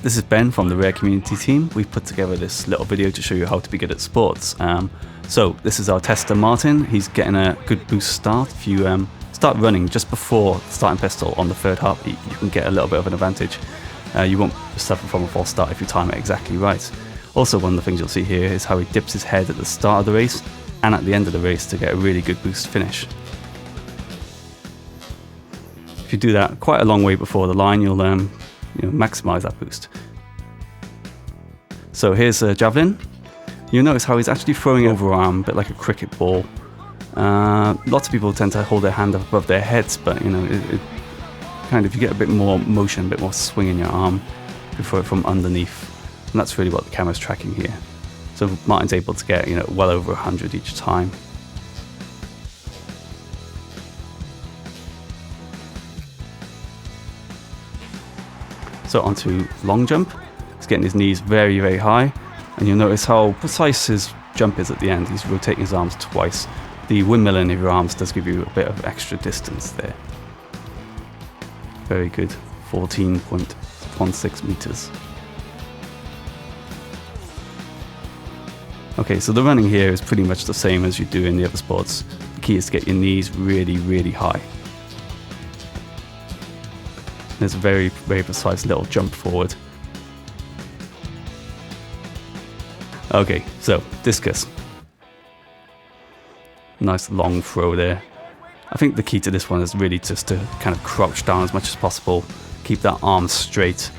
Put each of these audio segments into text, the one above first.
this is Ben from the Rare Community team. We've put together this little video to show you how to be good at sports. So this is our tester Martin. He's getting a good boost start. If you start running just before the starting pistol on the third heartbeat, you can get a little bit of an advantage. You won't suffer from a false start if you time it exactly right. Also, one of the things you'll see here is how he dips his head at the start of the race and at the end of the race to get a really good boost finish. If you do that quite a long way before the line, you'll maximize that boost. So here's Javelin. You'll notice how he's actually throwing overarm, a bit like a cricket ball. Lots of people tend to hold their hand up above their heads, but if you get a bit more motion, a bit more swing in your arm, you throw it from underneath, and that's really what the camera's tracking here. So Martin's able to get well over 100 each time. So onto long jump. He's getting his knees very, very high, and you'll notice how precise his jump is at the end. He's rotating his arms twice. The windmilling of your arms does give you a bit of extra distance there. Very good, 14.16 meters. Okay, so the running here is pretty much the same as you do in the other sports. The key is to get your knees really, really high. There's a very, very precise little jump forward. Okay, so discus. Nice long throw there. I think the key to this one is really just to kind of crouch down as much as possible, keep that arm straight,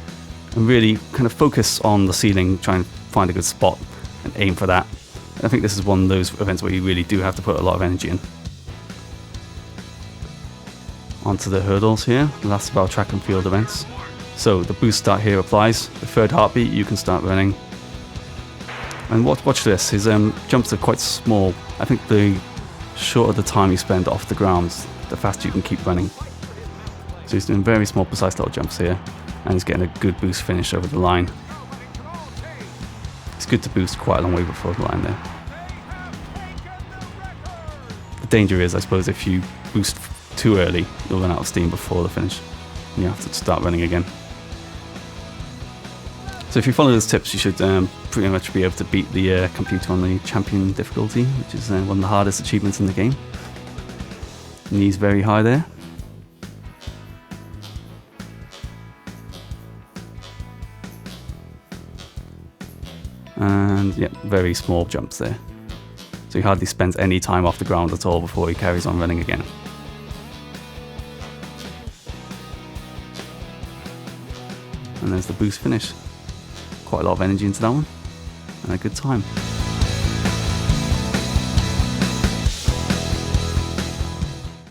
and really kind of focus on the ceiling, try and find a good spot and aim for that. I think this is one of those events where you really do have to put a lot of energy in. Onto the hurdles here, the last of our track and field events. So the boost start here applies. The third heartbeat, you can start running. And watch this, his jumps are quite small. I think the shorter the time you spend off the ground, the faster you can keep running. So he's doing very small, precise little jumps here, and he's getting a good boost finish over the line. It's good to boost quite a long way before the line there. The danger is, I suppose, if you boost too early, you'll run out of steam before the finish, and you have to start running again. So if you follow those tips, you should pretty much be able to beat the computer on the champion difficulty, which is one of the hardest achievements in the game. Knees very high there. And yeah, very small jumps there. So he hardly spends any time off the ground at all before he carries on running again. And there's the boost finish. Quite a lot of energy into that one, and a good time.